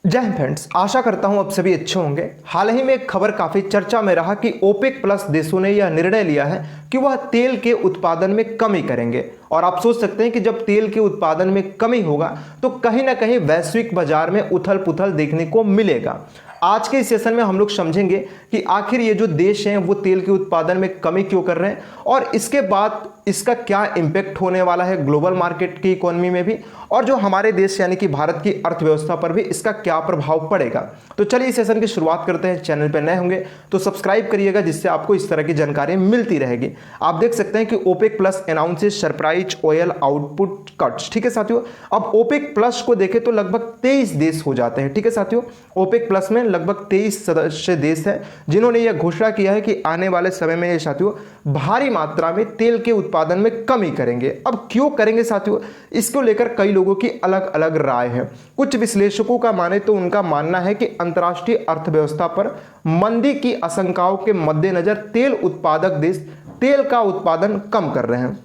जय हिंद फ्रेंड्स, आशा करता हूं आप सभी अच्छे होंगे। हाल ही में एक खबर काफी चर्चा में रहा कि ओपेक प्लस देशों ने यह निर्णय लिया है कि वह तेल के उत्पादन में कमी करेंगे। और आप सोच सकते हैं कि जब तेल के उत्पादन में कमी होगा तो कहीं ना कहीं वैश्विक बाजार में उथल पुथल देखने को मिलेगा। आज के इस सेशन में हम लोग समझेंगे कि आखिर ये जो देश हैं वो तेल के उत्पादन में कमी क्यों कर रहे हैं और इसके बाद इसका क्या इम्पैक्ट होने वाला है ग्लोबल मार्केट की इकोनॉमी में भी, और जो हमारे देश यानी कि भारत की अर्थव्यवस्था पर भी इसका क्या प्रभाव पड़ेगा। तो चलिए इस सेशन की शुरुआत करते हैं। चैनल पर नए होंगे तो सब्सक्राइब करिएगा, जिससे आपको इस तरह की जानकारी मिलती रहेगी। आप देख सकते हैं कि OPEC plus announces surprise oil output cuts. ठीक है साथियों, अब ओपेक प्लस को देखें तो लगभग 23 देश हो जाते हैं। ठीक है साथियों, ओपेक प्लस में लगभग 23 सदस्य देश हैं जिन्होंने यह घोषणा किया है कि आने वाले समय में ये साथियों भारी मात्रा में तेल के उत्पादन में कमी करेंगे। अब क्यों करेंगे साथियों, इसको लेकर कई लोगों की अलग अलग राय है। कुछ विश्लेषकों का माने तो उनका मानना है कि अंतर्राष्ट्रीय अर्थव्यवस्था पर मंदी की आशंकाओं के मद्देनजर तेल उत्पादक देश तेल का उत्पादन कम कर रहे हैं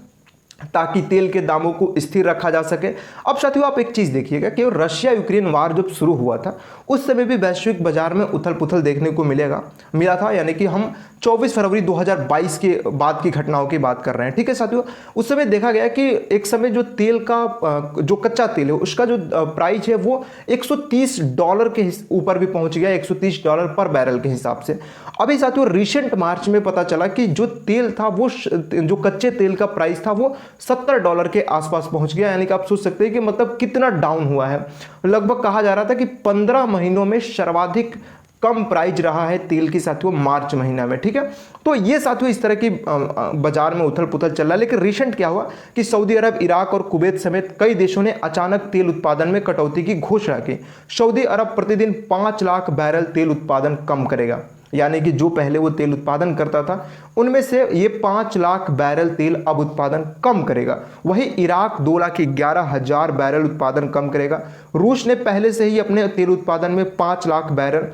ताकि तेल के दामों को स्थिर रखा जा सके। अब साथियों आप एक चीज देखिएगा कि रशिया यूक्रेन वार जब शुरू हुआ था उस समय भी वैश्विक बाजार में उथल पुथल देखने को मिला था, यानी कि हम 24 फरवरी 2022 के बाद की घटनाओं की बात कर रहे हैं। ठीक है साथियों, उस समय देखा गया कि एक समय जो तेल का जो कच्चा तेल है उसका जो प्राइस है वो $130 के ऊपर भी पहुंच गया, $130 पर बैरल के हिसाब से। अभी साथियों रिसेंट मार्च में पता चला कि जो तेल था वो जो कच्चे तेल का प्राइस था वो $70 के आसपास पहुंच गया। यानी कि आप सोच सकते हैं कि मतलब कितना डाउन हुआ है। लगभग कहा जा रहा था कि 15 महीनों में सर्वाधिक कम प्राइस रहा है तेल की साथियों मार्च महीना में। ठीक है, तो ये साथियों इस तरह की बाजार में उथल पुथल चल रहा है। लेकिन रिसेंट क्या हुआ कि सऊदी अरब, इराक और कुवैत समेत कई देशों ने अचानक तेल उत्पादन में कटौती की घोषणा की। सऊदी अरब प्रतिदिन 5 लाख बैरल तेल उत्पादन कम करेगा, यानी कि जो पहले वो तेल उत्पादन करता था उनमें से ये 5 लाख बैरल तेल अब उत्पादन कम करेगा। वही इराक 2,11,000 बैरल उत्पादन कम करेगा। रूस ने पहले से ही अपने तेल उत्पादन में 5 लाख बैरल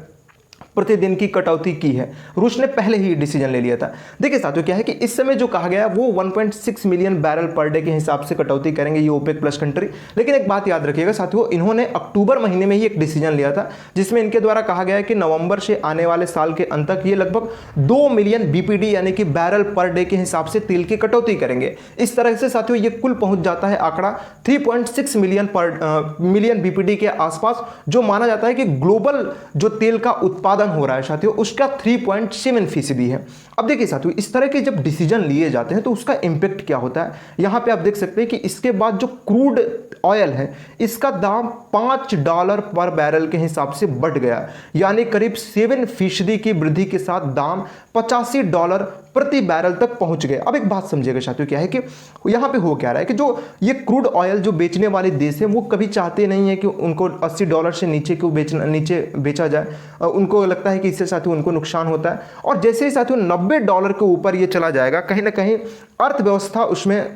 प्रतिदिन की कटौती की है। रूस ने पहले ही डिसीजन ले लिया था। देखिए साथियों क्या है कि इस समय जो कहा गया वो 1.6 मिलियन बैरल पर डे के हिसाब से कटौती करेंगे ये ओपेक प्लस कंट्री। लेकिन एक बात याद रखिएगा साथियों, इन्होंने अक्टूबर महीने में ही एक डिसीजन लिया था जिसमें इनके द्वारा कहा गया है कि नवंबर से आने वाले साल के अंत तक ये लगभग 2 मिलियन बीपीडी यानी कि बैरल पर डे के हिसाब से तेल की कटौती करेंगे। इस तरह से साथियों ये कुल पहुंच जाता है आंकड़ा 3.6 मिलियन बीपीडी के आसपास, जो माना जाता है कि ग्लोबल जो तेल का उत्पादन हो रहा है साथियों उसका 3.7% है। अब देखिए साथियों इस तरह के जब डिसीजन लिए जाते हैं तो उसका इंपैक्ट क्या होता है। यहां पे आप देख सकते हैं कि इसके बाद जो क्रूड ऑयल है इसका दाम $5 पर बैरल के हिसाब से बढ़ गया, यानी करीब 7% की वृद्धि के साथ दाम $85 प्रति बैरल तक पहुंच गए। अब एक बात समझिएगा साथियों क्या है कि यहां पे हो क्या रहा है कि जो ये क्रूड ऑयल जो बेचने वाले देश हैं वो कभी चाहते नहीं है कि उनको $80 से नीचे बेचा जाए। उनको लगता है कि इससे साथियों उनको नुकसान होता है। और जैसे ही साथियों $90 के ऊपर ये चला जाएगा कहीं ना कहीं अर्थव्यवस्था उसमें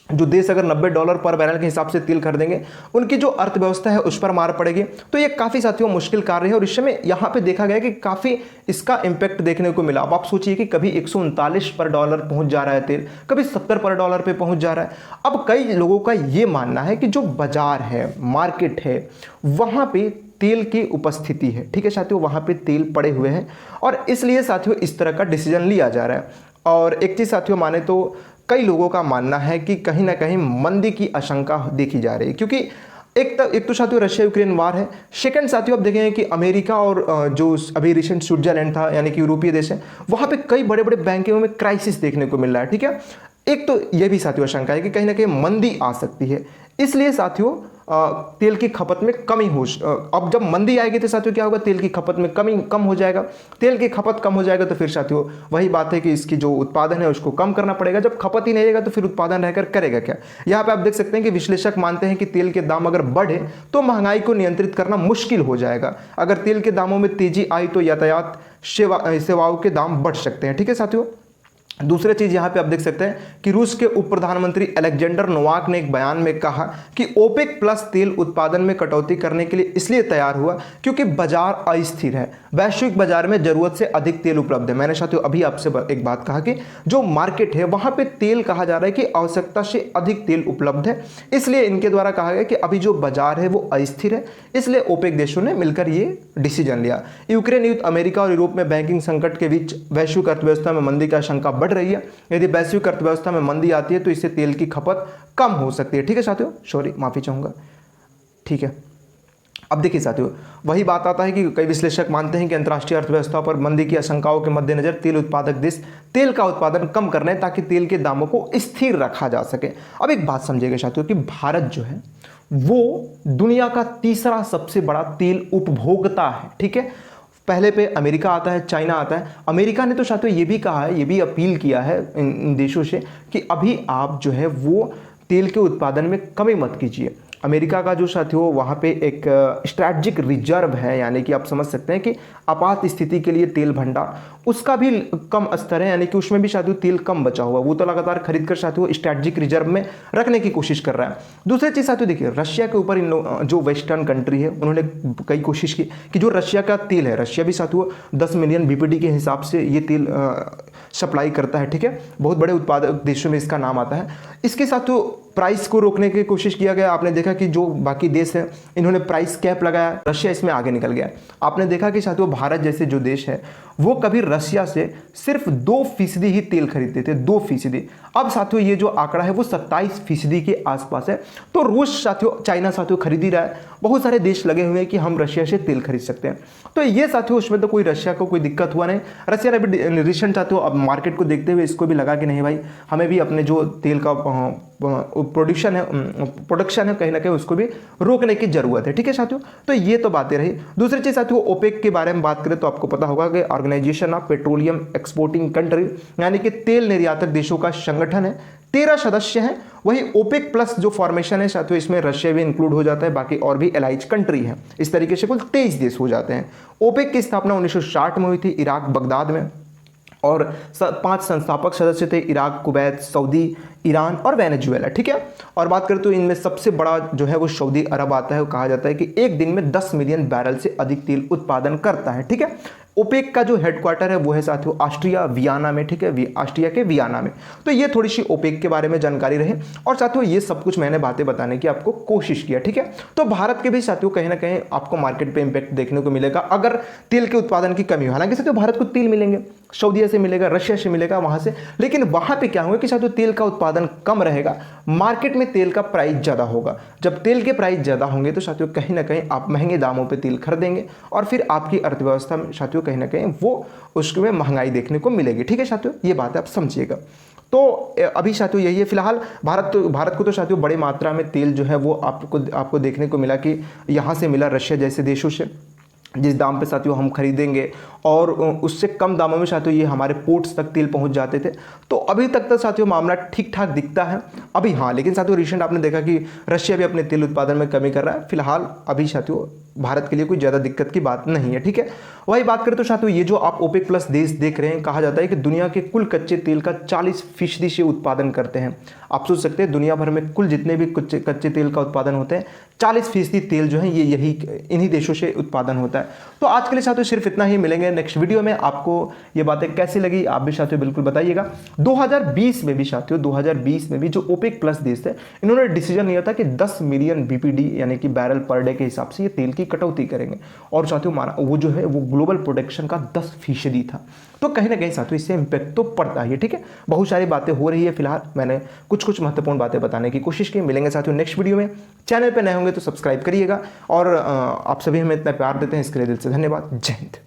जो देश अगर $90 पर बैरल के हिसाब से तेल खरीदेंगे उनकी जो अर्थव्यवस्था है उस पर मार पड़ेगी। तो ये काफ़ी साथियों मुश्किल कार्य है और इस समय यहाँ पे देखा गया कि काफ़ी इसका इम्पैक्ट देखने को मिला। अब आप सोचिए कि कभी $139 पर डॉलर पहुँच जा रहा है तेल, कभी $70 पर डॉलर पे पहुँच जा रहा है। अब कई लोगों का ये मानना है कि जो बाजार है, मार्केट है, वहाँ पर तेल की उपस्थिति है। ठीक है साथियों, वहाँ पे तेल पड़े हुए हैं और इसलिए साथियों इस तरह का डिसीजन लिया जा रहा है। और एक चीज़ साथियों माने तो कई लोगों का मानना है कि कहीं ना कहीं मंदी की आशंका देखी जा रही है, क्योंकि एक तो साथियों रशिया यूक्रेन वार है। सेकंड साथियों आप देखेंगे कि अमेरिका और जो अभी रिसेंट स्विट्जरलैंड था यानी कि यूरोपीय देश है वहाँ पे कई बड़े बड़े बैंकों में क्राइसिस देखने को मिल रहा है। ठीक है, एक तो यह भी साथियों आशंका है कि कहीं ना कहीं मंदी आ सकती है, इसलिए साथियों तेल की खपत में कमी हो। अब जब मंदी आएगी तो साथियों क्या होगा, तेल की खपत में कम हो जाएगा। तेल की खपत कम हो जाएगा तो फिर साथियों वही बात है कि इसकी जो उत्पादन है उसको कम करना पड़ेगा। जब खपत ही नहीं रहेगा तो फिर उत्पादन रहकर करेगा क्या। यहाँ पे आप देख सकते हैं कि विश्लेषक मानते हैं कि तेल के दाम अगर बढ़े तो महंगाई को नियंत्रित करना मुश्किल हो जाएगा। अगर तेल के दामों में तेजी आई तो यातायात सेवाओं के दाम बढ़ सकते हैं। ठीक है साथियों, दूसरी चीज यहां पे आप देख सकते हैं कि रूस के उप प्रधानमंत्री अलेक्जेंडर नोवाक ने एक बयान में कहा कि ओपेक प्लस तेल उत्पादन में कटौती करने के लिए इसलिए तैयार हुआ क्योंकि बाजार अस्थिर है, वैश्विक बाजार में जरूरत से अधिक तेल उपलब्ध है। मैंने साथियों अभी आपसे एक बात कहा कि जो मार्केट है वहां पे तेल कहा जा रहा है कि आवश्यकता से अधिक तेल उपलब्ध है, इसलिए इनके द्वारा कहा गया कि अभी जो बाजार है वो अस्थिर है, इसलिए ओपेक देशों ने मिलकर ये डिसीजन लिया। यूक्रेन युद्ध, अमेरिका और यूरोप में बैंकिंग संकट के बीच वैश्विक अर्थव्यवस्था में मंदी की आशंका बढ़ रही है। यदि वैश्विक अर्थव्यवस्था में मंदी आती है तो इससे तेल की खपत कम हो सकती है। ठीक है साथियों, सॉरी माफी चाहूंगा। ठीक है, अब देखिए साथियों, वही बात आता है कि कई विश्लेषक मानते हैं कि अंतर्राष्ट्रीय अर्थव्यवस्था पर मंदी की आशंकाओं के मद्देनजर तेल उत्पादक देश तेल का उत्पादन कम कर रहे हैं ताकि तेल के दामों को स्थिर रखा जा सके। अब एक बात समझिएगा साथियों कि भारत जो है वो दुनिया का तीसरा सबसे बड़ा तेल उपभोक्ता है। ठीक है, पहले पे अमेरिका आता है, चाइना आता है। अमेरिका ने तो साथियों ये भी कहा है, ये भी अपील किया है इन देशों से कि अभी आप जो है वो तेल के उत्पादन में कमी मत कीजिए। अमेरिका का जो साथियों वहाँ पे एक स्ट्रैटेजिक रिजर्व है, यानी कि आप समझ सकते हैं कि आपात स्थिति के लिए तेल भंडार उसका भी कम स्तर है, यानी कि उसमें भी साथियों तेल कम बचा हुआ, वो तो लगातार खरीद कर साथियों स्ट्रैटेजिक रिजर्व में रखने की कोशिश कर रहा है। दूसरी चीज़ साथियों देखिए, रशिया के ऊपर इन जो वेस्टर्न कंट्री है उन्होंने कई कोशिश की कि जो रशिया का तेल है, रशिया भी साथियों 10 मिलियन BPD के हिसाब से ये तेल सप्लाई करता है। ठीक है, बहुत बड़े उत्पादक देशों में इसका नाम आता है। इसके साथियों प्राइस को रोकने की कोशिश किया गया। आपने देखा कि जो बाकी देश हैं इन्होंने प्राइस कैप लगाया, रशिया इसमें आगे निकल गया। आपने देखा कि साथियों भारत जैसे जो देश है वो कभी रशिया से सिर्फ 2% ही तेल खरीदते थे, 2%। अब साथियों ये जो आंकड़ा है वो 27% के आसपास है। तो रूस साथियों, चाइना साथियों खरीद ही रहा है, बहुत सारे देश लगे हुए हैं कि हम रशिया से तेल खरीद सकते हैं। तो ये साथियों उसमें तो कोई रशिया को कोई दिक्कत हुआ नहीं। रशिया ने भी रिसेंट साथियों अब मार्केट को देखते हुए इसको भी लगा कि नहीं भाई, हमें भी अपने जो तेल का प्रोडक्शन है कहीं ना कहीं उसको भी रोकने की जरूरत है। ठीक है साथियों, तो ये तो बातें रही। दूसरी चीज साथियों ओपेक के बारे में बात करें तो आपको पता होगा कि organisation of petroleum exporting country, यानी कि तेल निर्यातक देशों का संगठन है। 13 सदस्य हैं। वही ओपेक प्लस जो फॉर्मेशन है साथियों इसमें रशिया भी इंक्लूड हो जाता है, बाकी और भी एलाइज कंट्री हैं। इस तरीके से कुल 23 देश हो जाते हैं। ओपेक की स्थापना 1960 में हुई थी इराक बगदाद में, और 5 संस्थापक सदस्य थे, इराक, कुवैत, सऊदी, ईरान और वेनेजुएला। ठीक है, और बात करें तो इनमें सबसे बड़ा जो है वो सऊदी अरब आता है। कहा जाता है कि एक दिन में 10 मिलियन बैरल से अधिक तेल उत्पादन करता है। ठीक है, ओपेक का जो हेडक्वार्टर है वो है साथियों ऑस्ट्रिया वियना में। ठीक है, ऑस्ट्रिया के वियना में। तो ये थोड़ी सी ओपेक के बारे में जानकारी रहे, और साथियों ये सब कुछ मैंने बातें बताने की आपको कोशिश किया। ठीक है, तो भारत के भी साथियों कहीं ना कहीं आपको मार्केट पे इंपैक्ट देखने को मिलेगा अगर तेल के उत्पादन की कमी हो। हालांकि साथियों भारत को तेल मिलेंगे, सऊदीया से मिलेगा, रशिया से मिलेगा वहां से, लेकिन वहां पे क्या होगा कि साथियों तेल का उत्पादन कम रहेगा, मार्केट में तेल का प्राइस ज्यादा होगा। जब तेल के प्राइस ज्यादा होंगे तो साथियों कहीं ना कहीं आप महंगे दामों पे तेल खरीदेंगे, और फिर आपकी अर्थव्यवस्था में साथियों कहीं ना कहीं वो उसमें महंगाई देखने को मिलेगी। ठीक है साथियों, ये बात आप समझिएगा। तो अभी साथियों यही है फिलहाल। भारत को तो साथियों बड़ी मात्रा में तेल जो है वो आपको देखने को मिला कि यहाँ से मिला, रशिया जैसे देशों से, जिस दाम पे साथियों हम खरीदेंगे और उससे कम दामों में साथियों ये हमारे पोर्ट्स तक तेल पहुंच जाते थे। तो अभी तक तो साथियों मामला ठीक ठाक दिखता है अभी। हाँ, लेकिन साथियों रिसेंट आपने देखा कि रशिया भी अपने तेल उत्पादन में कमी कर रहा है। फिलहाल अभी साथियों भारत के लिए कोई ज़्यादा दिक्कत की बात नहीं है। ठीक है, वही बात करें तो साथियों ये जो आप ओपेक प्लस देश देख रहे हैं, कहा जाता है कि दुनिया के कुल कच्चे तेल का 40% से उत्पादन करते हैं। आप सोच सकते हैं दुनिया भर में कुल जितने भी कच्चे तेल का उत्पादन होते हैं 40% तेल जो है ये इन्हीं देशों से उत्पादन होता है। तो आज के लिए साथियों सिर्फ इतना ही, मिलेंगे नेक्स्ट वीडियो में। आपको ये बातें कैसी लगी आप भी साथियों बिल्कुल बताइएगा। 2020 में भी साथियों 2020 में भी जो ओपेक प्लस देश है इन्होंने डिसीजन लिया था कि 10 मिलियन BPD यानी कि बैरल पर डे के हिसाब से ये तेल की कटौती करेंगे, और साथियों वो जो है वो ग्लोबल प्रोडक्शन का 10% था। तो कहीं ना कहीं साथियों इससे इंपैक्ट तो पड़ता ही है। ठीक है, बहुत सारी बातें हो रही है। फिलहाल मैंने कुछ महत्वपूर्ण बातें बताने की कोशिश की। मिलेंगे साथियों नेक्स्ट वीडियो में। चैनल पे नए होंगे तो सब्सक्राइब करिएगा, और आप सभी हमें इतना प्यार देते हैं इसके लिए दिल से धन्यवाद। जय हिंद।